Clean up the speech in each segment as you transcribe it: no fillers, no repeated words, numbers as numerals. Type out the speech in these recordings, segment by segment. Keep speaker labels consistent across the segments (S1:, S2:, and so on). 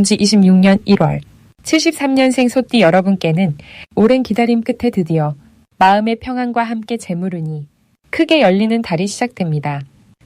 S1: 2026년 1월 73년생 소띠 여러분께는 오랜 기다림 끝에 드디어 마음의 평안과 함께 재물운이 크게 열리는 달이 시작됩니다.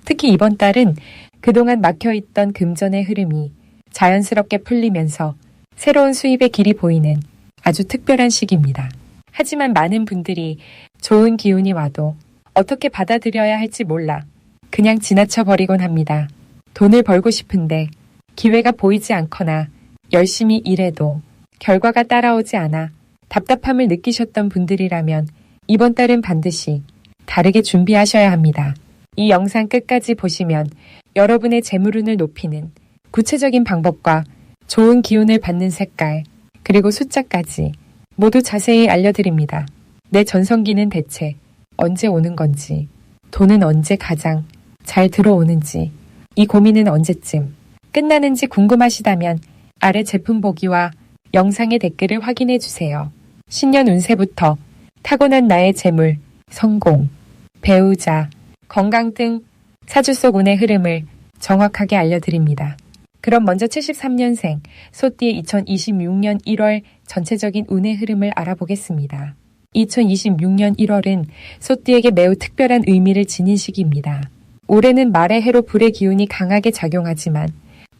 S1: 특히 이번 달은 그동안 막혀있던 금전의 흐름이 자연스럽게 풀리면서 새로운 수입의 길이 보이는 아주 특별한 시기입니다. 하지만 많은 분들이 좋은 기운이 와도 어떻게 받아들여야 할지 몰라 그냥 지나쳐버리곤 합니다. 돈을 벌고 싶은데 기회가 보이지 않거나 열심히 일해도 결과가 따라오지 않아 답답함을 느끼셨던 분들이라면 이번 달은 반드시 다르게 준비하셔야 합니다. 이 영상 끝까지 보시면 여러분의 재물운을 높이는 구체적인 방법과 좋은 기운을 받는 색깔, 그리고 숫자까지 모두 자세히 알려드립니다. 내 전성기는 대체 언제 오는 건지, 돈은 언제 가장 잘 들어오는지, 이 고민은 언제쯤 끝나는지 궁금하시다면 아래 제품 보기와 영상의 댓글을 확인해 주세요. 신년 운세부터 타고난 나의 재물, 성공, 배우자, 건강 등 사주 속 운의 흐름을 정확하게 알려드립니다. 그럼 먼저 73년생 소띠의 2026년 1월 전체적인 운의 흐름을 알아보겠습니다. 2026년 1월은 소띠에게 매우 특별한 의미를 지닌 시기입니다. 올해는 말의 해로 불의 기운이 강하게 작용하지만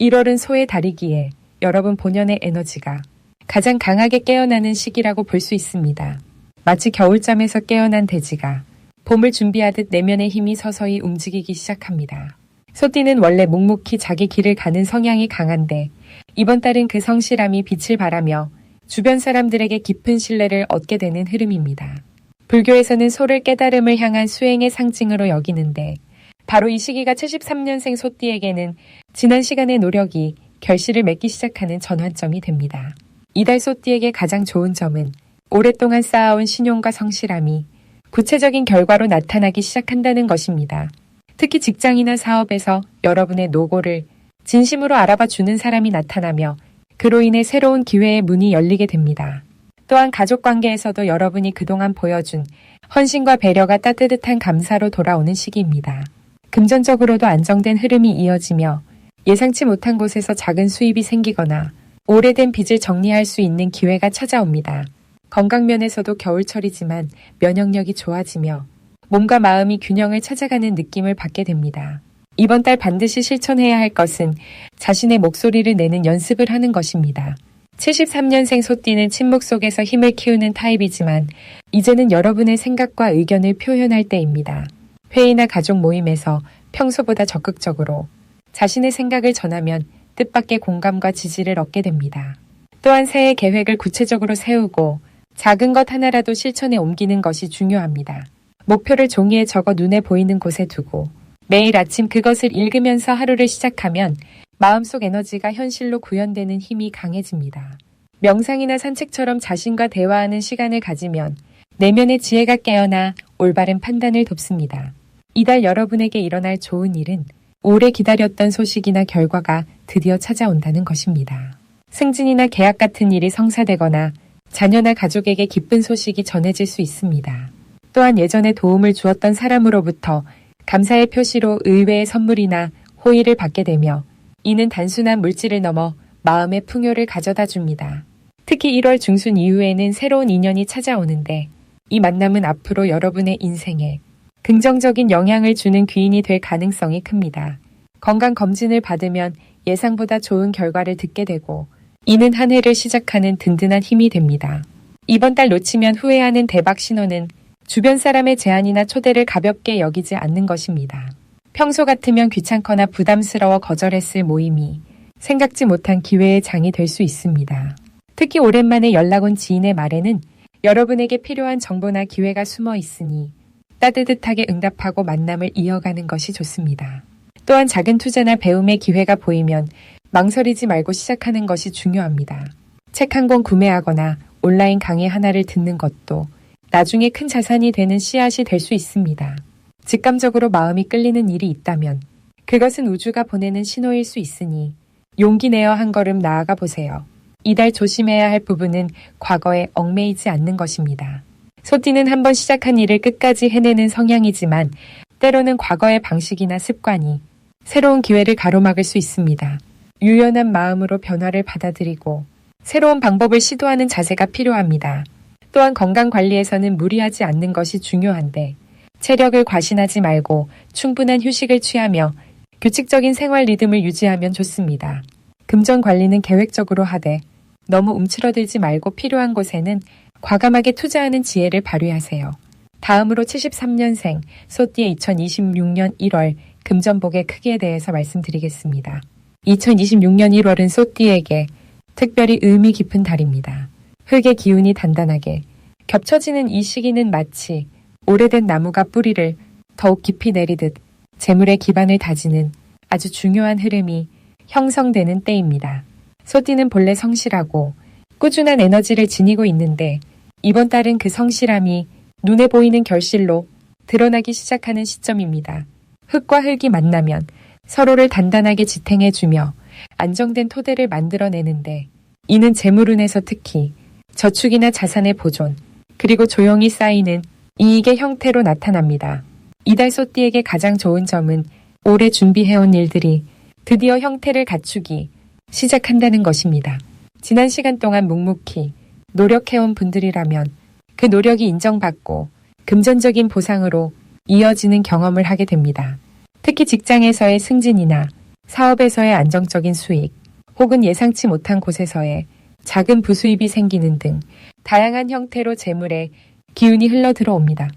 S1: 1월은 소의 달이기에 여러분 본연의 에너지가 가장 강하게 깨어나는 시기라고 볼 수 있습니다. 마치 겨울잠에서 깨어난 돼지가 봄을 준비하듯 내면의 힘이 서서히 움직이기 시작합니다. 소띠는 원래 묵묵히 자기 길을 가는 성향이 강한데 이번 달은 그 성실함이 빛을 발하며 주변 사람들에게 깊은 신뢰를 얻게 되는 흐름입니다. 불교에서는 소를 깨달음을 향한 수행의 상징으로 여기는데 바로 이 시기가 73년생 소띠에게는 지난 시간의 노력이 결실을 맺기 시작하는 전환점이 됩니다. 이달 소띠에게 가장 좋은 점은 오랫동안 쌓아온 신용과 성실함이 구체적인 결과로 나타나기 시작한다는 것입니다. 특히 직장이나 사업에서 여러분의 노고를 진심으로 알아봐 주는 사람이 나타나며 그로 인해 새로운 기회의 문이 열리게 됩니다. 또한 가족 관계에서도 여러분이 그동안 보여준 헌신과 배려가 따뜻한 감사로 돌아오는 시기입니다. 금전적으로도 안정된 흐름이 이어지며 예상치 못한 곳에서 작은 수입이 생기거나 오래된 빚을 정리할 수 있는 기회가 찾아옵니다. 건강면에서도 겨울철이지만 면역력이 좋아지며 몸과 마음이 균형을 찾아가는 느낌을 받게 됩니다. 이번 달 반드시 실천해야 할 것은 자신의 목소리를 내는 연습을 하는 것입니다. 73년생 소띠는 침묵 속에서 힘을 키우는 타입이지만 이제는 여러분의 생각과 의견을 표현할 때입니다. 회의나 가족 모임에서 평소보다 적극적으로 자신의 생각을 전하면 뜻밖의 공감과 지지를 얻게 됩니다. 또한 새해 계획을 구체적으로 세우고 작은 것 하나라도 실천에 옮기는 것이 중요합니다. 목표를 종이에 적어 눈에 보이는 곳에 두고 매일 아침 그것을 읽으면서 하루를 시작하면 마음속 에너지가 현실로 구현되는 힘이 강해집니다. 명상이나 산책처럼 자신과 대화하는 시간을 가지면 내면의 지혜가 깨어나 올바른 판단을 돕습니다. 이달 여러분에게 일어날 좋은 일은 오래 기다렸던 소식이나 결과가 드디어 찾아온다는 것입니다. 승진이나 계약 같은 일이 성사되거나 자녀나 가족에게 기쁜 소식이 전해질 수 있습니다. 또한 예전에 도움을 주었던 사람으로부터 감사의 표시로 의외의 선물이나 호의를 받게 되며 이는 단순한 물질을 넘어 마음의 풍요를 가져다 줍니다. 특히 1월 중순 이후에는 새로운 인연이 찾아오는데 이 만남은 앞으로 여러분의 인생에 긍정적인 영향을 주는 귀인이 될 가능성이 큽니다. 건강검진을 받으면 예상보다 좋은 결과를 듣게 되고 이는 한 해를 시작하는 든든한 힘이 됩니다. 이번 달 놓치면 후회하는 대박 신호는 주변 사람의 제안이나 초대를 가볍게 여기지 않는 것입니다. 평소 같으면 귀찮거나 부담스러워 거절했을 모임이 생각지 못한 기회의 장이 될 수 있습니다. 특히 오랜만에 연락 온 지인의 말에는 여러분에게 필요한 정보나 기회가 숨어 있으니 따뜻하게 응답하고 만남을 이어가는 것이 좋습니다. 또한 작은 투자나 배움의 기회가 보이면 망설이지 말고 시작하는 것이 중요합니다. 책 한 권 구매하거나 온라인 강의 하나를 듣는 것도 나중에 큰 자산이 되는 씨앗이 될 수 있습니다. 직감적으로 마음이 끌리는 일이 있다면 그것은 우주가 보내는 신호일 수 있으니 용기 내어 한 걸음 나아가 보세요. 이달 조심해야 할 부분은 과거에 얽매이지 않는 것입니다. 소띠는 한번 시작한 일을 끝까지 해내는 성향이지만 때로는 과거의 방식이나 습관이 새로운 기회를 가로막을 수 있습니다. 유연한 마음으로 변화를 받아들이고 새로운 방법을 시도하는 자세가 필요합니다. 또한 건강 관리에서는 무리하지 않는 것이 중요한데 체력을 과신하지 말고 충분한 휴식을 취하며 규칙적인 생활 리듬을 유지하면 좋습니다. 금전 관리는 계획적으로 하되 너무 움츠러들지 말고 필요한 곳에는 과감하게 투자하는 지혜를 발휘하세요. 다음으로 73년생 소띠의 2026년 1월 금전복의 크기에 대해서 말씀드리겠습니다. 2026년 1월은 소띠에게 특별히 의미 깊은 달입니다. 흙의 기운이 단단하게 겹쳐지는 이 시기는 마치 오래된 나무가 뿌리를 더욱 깊이 내리듯 재물의 기반을 다지는 아주 중요한 흐름이 형성되는 때입니다. 소띠는 본래 성실하고 꾸준한 에너지를 지니고 있는데 이번 달은 그 성실함이 눈에 보이는 결실로 드러나기 시작하는 시점입니다. 흙과 흙이 만나면 서로를 단단하게 지탱해주며 안정된 토대를 만들어내는데 이는 재물운에서 특히 저축이나 자산의 보존 그리고 조용히 쌓이는 이익의 형태로 나타납니다. 이달 소띠에게 가장 좋은 점은 오래 준비해온 일들이 드디어 형태를 갖추기 시작한다는 것입니다. 지난 시간 동안 묵묵히 노력해온 분들이라면 그 노력이 인정받고 금전적인 보상으로 이어지는 경험을 하게 됩니다. 특히 직장에서의 승진이나 사업에서의 안정적인 수익, 혹은 예상치 못한 곳에서의 작은 부수입이 생기는 등 다양한 형태로 재물의 기운이 흘러 들어옵니다.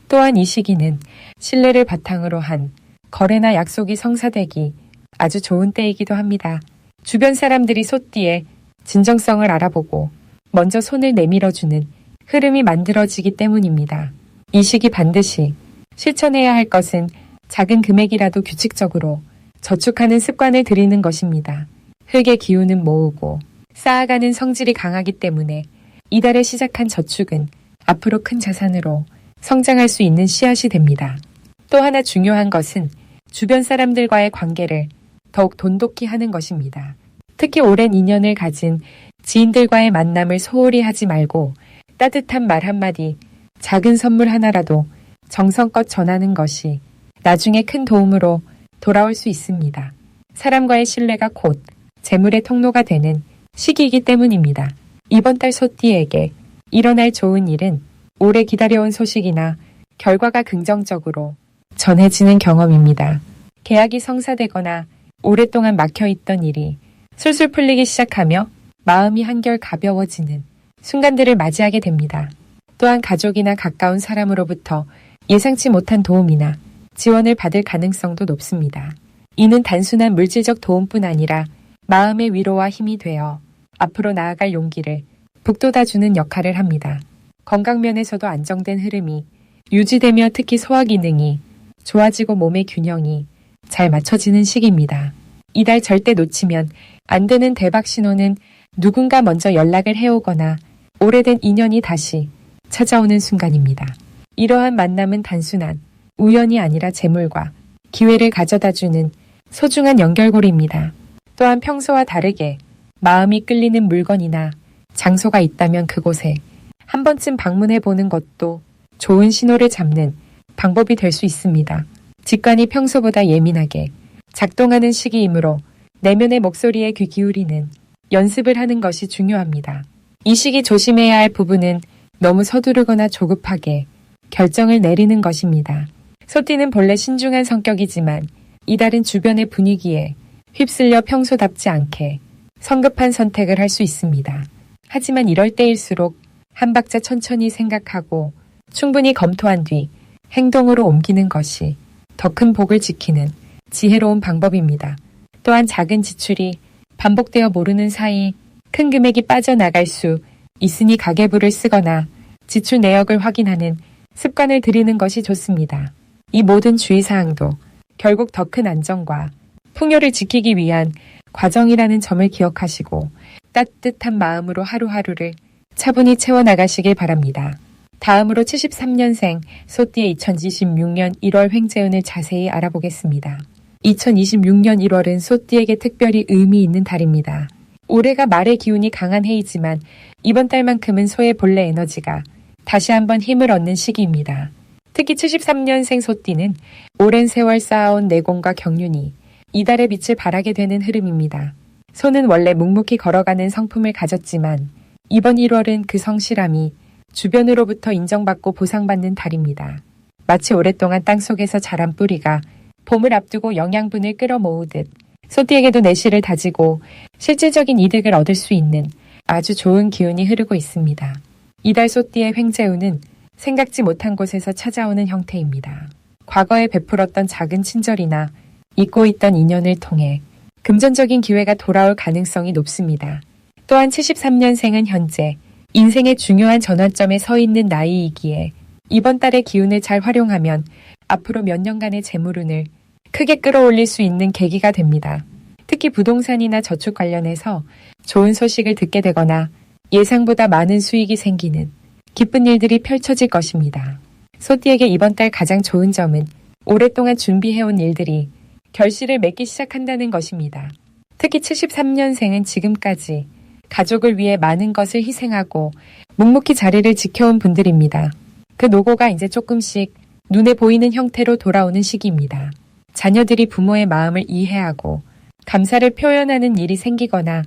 S1: 또한 이 시기는 신뢰를 바탕으로 한 거래나 약속이 성사되기 아주 좋은 때이기도 합니다. 주변 사람들이 소띠의 진정성을 알아보고 먼저 손을 내밀어주는 흐름이 만들어지기 때문입니다. 이 시기 반드시 실천해야 할 것은 작은 금액이라도 규칙적으로 저축하는 습관을 들이는 것입니다. 흙의 기운은 모으고 쌓아가는 성질이 강하기 때문에 이달에 시작한 저축은 앞으로 큰 자산으로 성장할 수 있는 씨앗이 됩니다. 또 하나 중요한 것은 주변 사람들과의 관계를 더욱 돈독히 하는 것입니다. 특히 오랜 인연을 가진 지인들과의 만남을 소홀히 하지 말고 따뜻한 말 한마디, 작은 선물 하나라도 정성껏 전하는 것이 나중에 큰 도움으로 돌아올 수 있습니다. 사람과의 신뢰가 곧 재물의 통로가 되는 시기이기 때문입니다. 이번 달 소띠에게 일어날 좋은 일은 오래 기다려온 소식이나 결과가 긍정적으로 전해지는 경험입니다. 계약이 성사되거나 오랫동안 막혀있던 일이 술술 풀리기 시작하며 마음이 한결 가벼워지는 순간들을 맞이하게 됩니다. 또한 가족이나 가까운 사람으로부터 예상치 못한 도움이나 지원을 받을 가능성도 높습니다. 이는 단순한 물질적 도움뿐 아니라 마음의 위로와 힘이 되어 앞으로 나아갈 용기를 북돋아주는 역할을 합니다. 건강면에서도 안정된 흐름이 유지되며 특히 소화 기능이 좋아지고 몸의 균형이 잘 맞춰지는 시기입니다. 이달 절대 놓치면 안 되는 대박 신호는 누군가 먼저 연락을 해오거나 오래된 인연이 다시 찾아오는 순간입니다. 이러한 만남은 단순한 우연이 아니라 재물과 기회를 가져다주는 소중한 연결고리입니다. 또한 평소와 다르게 마음이 끌리는 물건이나 장소가 있다면 그곳에 한 번쯤 방문해보는 것도 좋은 신호를 잡는 방법이 될 수 있습니다. 직관이 평소보다 예민하게 작동하는 시기이므로 내면의 목소리에 귀 기울이는 연습을 하는 것이 중요합니다. 이 시기 조심해야 할 부분은 너무 서두르거나 조급하게 결정을 내리는 것입니다. 소띠는 본래 신중한 성격이지만 이달은 주변의 분위기에 휩쓸려 평소답지 않게 성급한 선택을 할 수 있습니다. 하지만 이럴 때일수록 한 박자 천천히 생각하고 충분히 검토한 뒤 행동으로 옮기는 것이 더 큰 복을 지키는 지혜로운 방법입니다. 또한 작은 지출이 반복되어 모르는 사이 큰 금액이 빠져나갈 수 있으니 가계부를 쓰거나 지출 내역을 확인하는 습관을 들이는 것이 좋습니다. 이 모든 주의사항도 결국 더 큰 안정과 풍요를 지키기 위한 과정이라는 점을 기억하시고 따뜻한 마음으로 하루하루를 차분히 채워나가시길 바랍니다. 다음으로 73년생 소띠의 2026년 1월 횡재운을 자세히 알아보겠습니다. 2026년 1월은 소띠에게 특별히 의미 있는 달입니다. 올해가 말의 기운이 강한 해이지만 이번 달만큼은 소의 본래 에너지가 다시 한번 힘을 얻는 시기입니다. 특히 73년생 소띠는 오랜 세월 쌓아온 내공과 경륜이 이달의 빛을 발하게 되는 흐름입니다. 소는 원래 묵묵히 걸어가는 성품을 가졌지만 이번 1월은 그 성실함이 주변으로부터 인정받고 보상받는 달입니다. 마치 오랫동안 땅속에서 자란 뿌리가 봄을 앞두고 영양분을 끌어모으듯 소띠에게도 내실을 다지고 실질적인 이득을 얻을 수 있는 아주 좋은 기운이 흐르고 있습니다. 이달 소띠의 횡재운은 생각지 못한 곳에서 찾아오는 형태입니다. 과거에 베풀었던 작은 친절이나 잊고 있던 인연을 통해 금전적인 기회가 돌아올 가능성이 높습니다. 또한 73년생은 현재 인생의 중요한 전환점에 서 있는 나이이기에 이번 달의 기운을 잘 활용하면 앞으로 몇 년간의 재물운을 크게 끌어올릴 수 있는 계기가 됩니다. 특히 부동산이나 저축 관련해서 좋은 소식을 듣게 되거나 예상보다 많은 수익이 생기는 기쁜 일들이 펼쳐질 것입니다. 소띠에게 이번 달 가장 좋은 점은 오랫동안 준비해온 일들이 결실을 맺기 시작한다는 것입니다. 특히 73년생은 지금까지 가족을 위해 많은 것을 희생하고 묵묵히 자리를 지켜온 분들입니다. 그 노고가 이제 조금씩 눈에 보이는 형태로 돌아오는 시기입니다. 자녀들이 부모의 마음을 이해하고 감사를 표현하는 일이 생기거나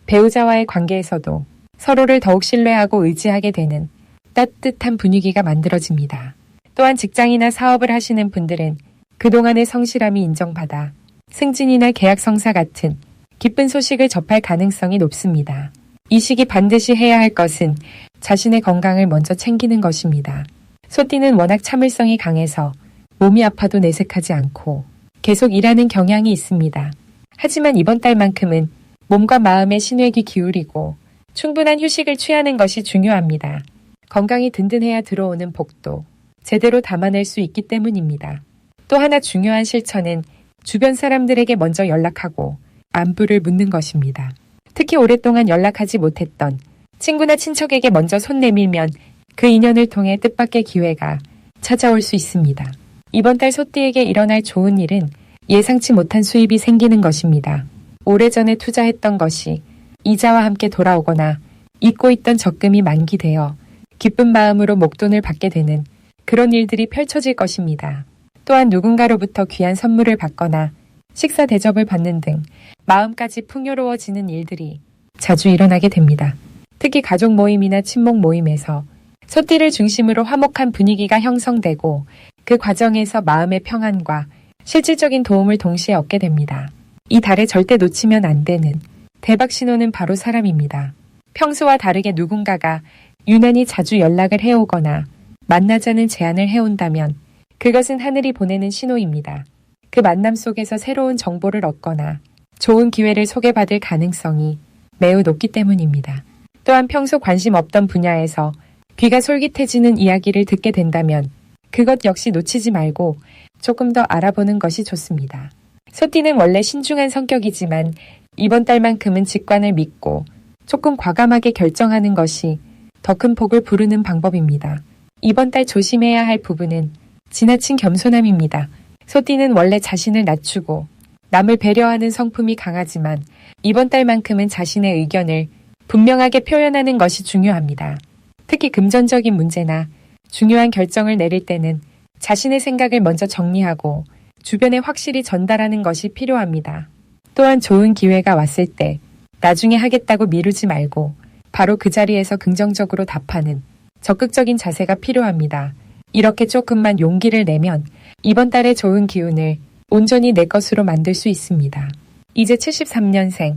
S1: 배우자와의 관계에서도 서로를 더욱 신뢰하고 의지하게 되는 따뜻한 분위기가 만들어집니다. 또한 직장이나 사업을 하시는 분들은 그동안의 성실함이 인정받아 승진이나 계약 성사 같은 기쁜 소식을 접할 가능성이 높습니다. 이 시기 반드시 해야 할 것은 자신의 건강을 먼저 챙기는 것입니다. 소띠는 워낙 참을성이 강해서 몸이 아파도 내색하지 않고 계속 일하는 경향이 있습니다. 하지만 이번 달만큼은 몸과 마음에 신뢰기 기울이고 충분한 휴식을 취하는 것이 중요합니다. 건강이 든든해야 들어오는 복도 제대로 담아낼 수 있기 때문입니다. 또 하나 중요한 실천은 주변 사람들에게 먼저 연락하고 안부를 묻는 것입니다. 특히 오랫동안 연락하지 못했던 친구나 친척에게 먼저 손 내밀면 그 인연을 통해 뜻밖의 기회가 찾아올 수 있습니다. 이번 달 소띠에게 일어날 좋은 일은 예상치 못한 수입이 생기는 것입니다. 오래전에 투자했던 것이 이자와 함께 돌아오거나 잊고 있던 적금이 만기되어 기쁜 마음으로 목돈을 받게 되는 그런 일들이 펼쳐질 것입니다. 또한 누군가로부터 귀한 선물을 받거나 식사 대접을 받는 등 마음까지 풍요로워지는 일들이 자주 일어나게 됩니다. 특히 가족 모임이나 친목 모임에서 소띠를 중심으로 화목한 분위기가 형성되고 그 과정에서 마음의 평안과 실질적인 도움을 동시에 얻게 됩니다. 이 달에 절대 놓치면 안 되는 대박 신호는 바로 사람입니다. 평소와 다르게 누군가가 유난히 자주 연락을 해오거나 만나자는 제안을 해온다면 그것은 하늘이 보내는 신호입니다. 그 만남 속에서 새로운 정보를 얻거나 좋은 기회를 소개받을 가능성이 매우 높기 때문입니다. 또한 평소 관심 없던 분야에서 귀가 솔깃해지는 이야기를 듣게 된다면 그것 역시 놓치지 말고 조금 더 알아보는 것이 좋습니다. 소띠는 원래 신중한 성격이지만 이번 달만큼은 직관을 믿고 조금 과감하게 결정하는 것이 더 큰 복을 부르는 방법입니다. 이번 달 조심해야 할 부분은 지나친 겸손함입니다. 소띠는 원래 자신을 낮추고 남을 배려하는 성품이 강하지만 이번 달만큼은 자신의 의견을 분명하게 표현하는 것이 중요합니다. 특히 금전적인 문제나 중요한 결정을 내릴 때는 자신의 생각을 먼저 정리하고 주변에 확실히 전달하는 것이 필요합니다. 또한 좋은 기회가 왔을 때 나중에 하겠다고 미루지 말고 바로 그 자리에서 긍정적으로 답하는 적극적인 자세가 필요합니다. 이렇게 조금만 용기를 내면 이번 달의 좋은 기운을 온전히 내 것으로 만들 수 있습니다. 이제 73년생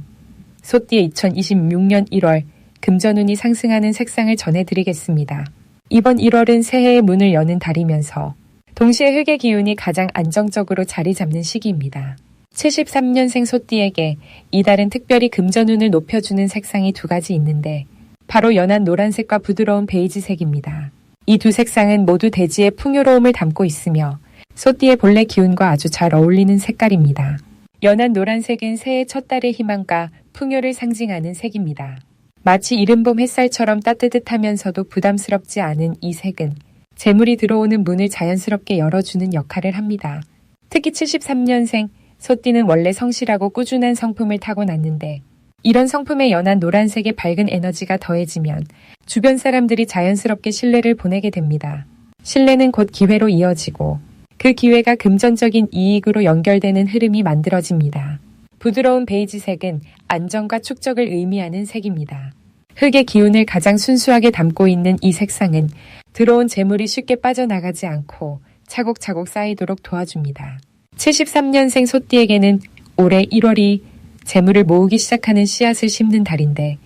S1: 소띠의 2026년 1월 금전운이 상승하는 색상을 전해드리겠습니다. 이번 1월은 새해의 문을 여는 달이면서 동시에 흙의 기운이 가장 안정적으로 자리 잡는 시기입니다. 73년생 소띠에게 이달은 특별히 금전운을 높여주는 색상이 두 가지 있는데 바로 연한 노란색과 부드러운 베이지색입니다. 이 두 색상은 모두 대지의 풍요로움을 담고 있으며 소띠의 본래 기운과 아주 잘 어울리는 색깔입니다. 연한 노란색은 새해 첫 달의 희망과 풍요를 상징하는 색입니다. 마치 이른봄 햇살처럼 따뜻하면서도 부담스럽지 않은 이 색은 재물이 들어오는 문을 자연스럽게 열어주는 역할을 합니다. 특히 73년생 소띠는 원래 성실하고 꾸준한 성품을 타고났는데 이런 성품에 연한 노란색의 밝은 에너지가 더해지면 주변 사람들이 자연스럽게 신뢰를 보내게 됩니다. 신뢰는 곧 기회로 이어지고 그 기회가 금전적인 이익으로 연결되는 흐름이 만들어집니다. 부드러운 베이지색은 안정과 축적을 의미하는 색입니다. 흙의 기운을 가장 순수하게 담고 있는 이 색상은 들어온 재물이 쉽게 빠져나가지 않고 차곡차곡 쌓이도록 도와줍니다. 73년생 소띠에게는 올해 1월이 재물을 모으기 시작하는 씨앗을 심는 달인데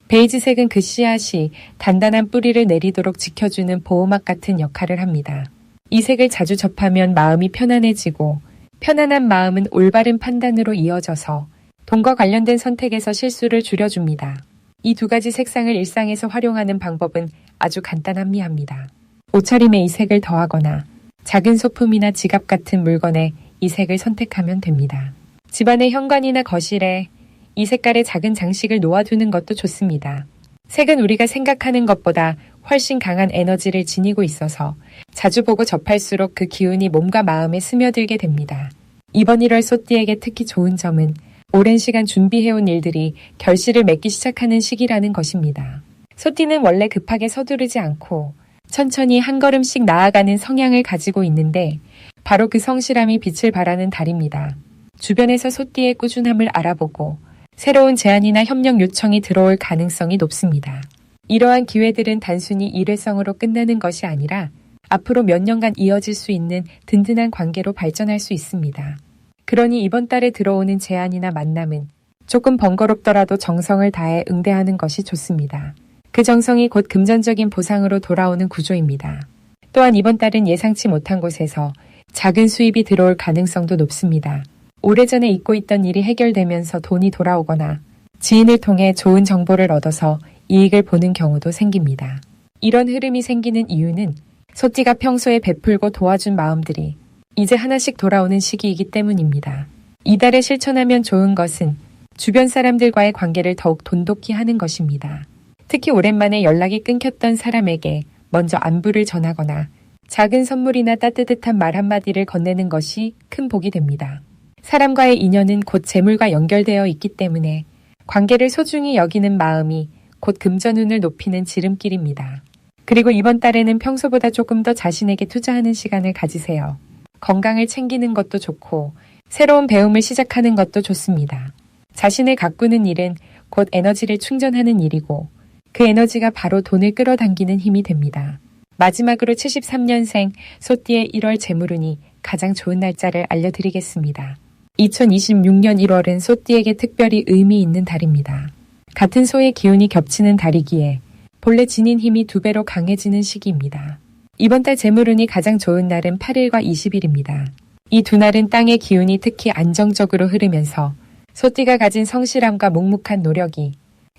S1: 베이지색은 그 씨앗이 단단한 뿌리를 내리도록 지켜주는 보호막 같은 역할을 합니다. 이 색을 자주 접하면 마음이 편안해지고 편안한 마음은 올바른 판단으로 이어져서 돈과 관련된 선택에서 실수를 줄여줍니다. 이 두 가지 색상을 일상에서 활용하는 방법은 아주 간단합니다. 옷차림에 이 색을 더하거나 작은 소품이나 지갑 같은 물건에 이 색을 선택하면 됩니다. 집안의 현관이나 거실에 이 색깔의 작은 장식을 놓아두는 것도 좋습니다. 색은 우리가 생각하는 것보다 훨씬 강한 에너지를 지니고 있어서 자주 보고 접할수록 그 기운이 몸과 마음에 스며들게 됩니다. 이번 1월 소띠에게 특히 좋은 점은 오랜 시간 준비해온 일들이 결실을 맺기 시작하는 시기라는 것입니다. 소띠는 원래 급하게 서두르지 않고 천천히 한 걸음씩 나아가는 성향을 가지고 있는데 바로 그 성실함이 빛을 발하는 달입니다. 주변에서 소띠의 꾸준함을 알아보고 새로운 제안이나 협력 요청이 들어올 가능성이 높습니다. 이러한 기회들은 단순히 일회성으로 끝나는 것이 아니라 앞으로 몇 년간 이어질 수 있는 든든한 관계로 발전할 수 있습니다. 그러니 이번 달에 들어오는 제안이나 만남은 조금 번거롭더라도 정성을 다해 응대하는 것이 좋습니다. 그 정성이 곧 금전적인 보상으로 돌아오는 구조입니다. 또한 이번 달은 예상치 못한 곳에서 작은 수입이 들어올 가능성도 높습니다. 오래전에 잊고 있던 일이 해결되면서 돈이 돌아오거나 지인을 통해 좋은 정보를 얻어서 이익을 보는 경우도 생깁니다. 이런 흐름이 생기는 이유는 소띠가 평소에 베풀고 도와준 마음들이 이제 하나씩 돌아오는 시기이기 때문입니다. 이달에 실천하면 좋은 것은 주변 사람들과의 관계를 더욱 돈독히 하는 것입니다. 특히 오랜만에 연락이 끊겼던 사람에게 먼저 안부를 전하거나 작은 선물이나 따뜻한 말 한마디를 건네는 것이 큰 복이 됩니다. 사람과의 인연은 곧 재물과 연결되어 있기 때문에 관계를 소중히 여기는 마음이 곧 금전운을 높이는 지름길입니다. 그리고 이번 달에는 평소보다 조금 더 자신에게 투자하는 시간을 가지세요. 건강을 챙기는 것도 좋고 새로운 배움을 시작하는 것도 좋습니다. 자신을 가꾸는 일은 곧 에너지를 충전하는 일이고 그 에너지가 바로 돈을 끌어당기는 힘이 됩니다. 마지막으로 73년생 소띠의 1월 재물운이 가장 좋은 날짜를 알려드리겠습니다. 2026년 1월은 소띠에게 특별히 의미 있는 달입니다. 같은 소의 기운이 겹치는 달이기에 본래 지닌 힘이 2배로 강해지는 시기입니다. 이번 달 재물운이 가장 좋은 날은 8일과 20일입니다. 이 두 날은 땅의 기운이 특히 안정적으로 흐르면서 소띠가 가진 성실함과 묵묵한 노력이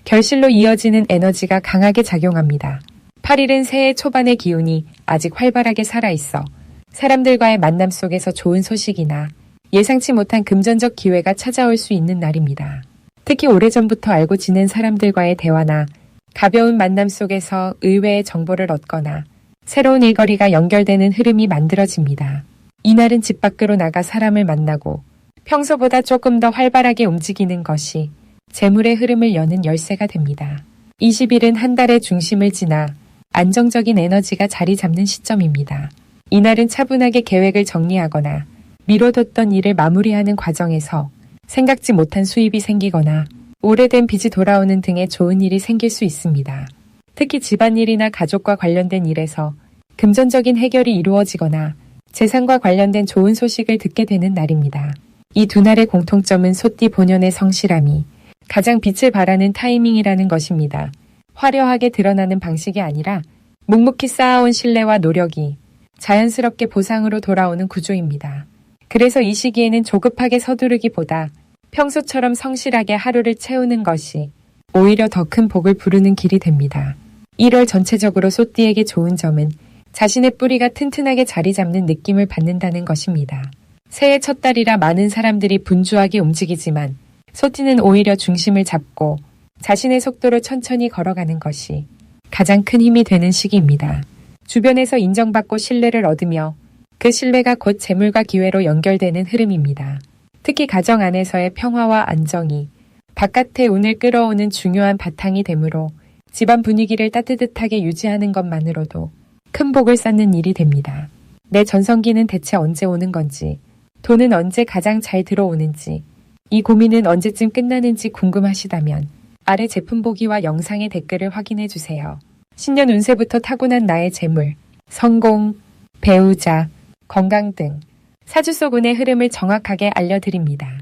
S1: 결실로 이어지는 에너지가 강하게 작용합니다. 8일은 새해 초반의 기운이 아직 활발하게 살아있어 사람들과의 만남 속에서 좋은 소식이나 예상치 못한 금전적 기회가 찾아올 수 있는 날입니다. 특히 오래전부터 알고 지낸 사람들과의 대화나 가벼운 만남 속에서 의외의 정보를 얻거나 새로운 일거리가 연결되는 흐름이 만들어집니다. 이날은 집 밖으로 나가 사람을 만나고 평소보다 조금 더 활발하게 움직이는 것이 재물의 흐름을 여는 열쇠가 됩니다. 20일은 한 달의 중심을 지나 안정적인 에너지가 자리 잡는 시점입니다. 이날은 차분하게 계획을 정리하거나 미뤄뒀던 일을 마무리하는 과정에서 생각지 못한 수입이 생기거나 오래된 빚이 돌아오는 등의 좋은 일이 생길 수 있습니다. 특히 집안일이나 가족과 관련된 일에서 금전적인 해결이 이루어지거나 재산과 관련된 좋은 소식을 듣게 되는 날입니다. 이 두 날의 공통점은 소띠 본연의 성실함이 가장 빛을 발하는 타이밍이라는 것입니다. 화려하게 드러나는 방식이 아니라 묵묵히 쌓아온 신뢰와 노력이 자연스럽게 보상으로 돌아오는 구조입니다. 그래서 이 시기에는 조급하게 서두르기보다 평소처럼 성실하게 하루를 채우는 것이 오히려 더 큰 복을 부르는 길이 됩니다. 1월 전체적으로 소띠에게 좋은 점은 자신의 뿌리가 튼튼하게 자리 잡는 느낌을 받는다는 것입니다. 새해 첫 달이라 많은 사람들이 분주하게 움직이지만 소띠는 오히려 중심을 잡고 자신의 속도로 천천히 걸어가는 것이 가장 큰 힘이 되는 시기입니다. 주변에서 인정받고 신뢰를 얻으며 그 신뢰가 곧 재물과 기회로 연결되는 흐름입니다. 특히 가정 안에서의 평화와 안정이 바깥의 운을 끌어오는 중요한 바탕이 되므로 집안 분위기를 따뜻하게 유지하는 것만으로도 큰 복을 쌓는 일이 됩니다. 내 전성기는 대체 언제 오는 건지, 돈은 언제 가장 잘 들어오는지, 이 고민은 언제쯤 끝나는지 궁금하시다면 아래 제품 보기와 영상의 댓글을 확인해 주세요. 신년 운세부터 타고난 나의 재물, 성공, 배우자, 건강 등 사주 속 운의 흐름을 정확하게 알려드립니다.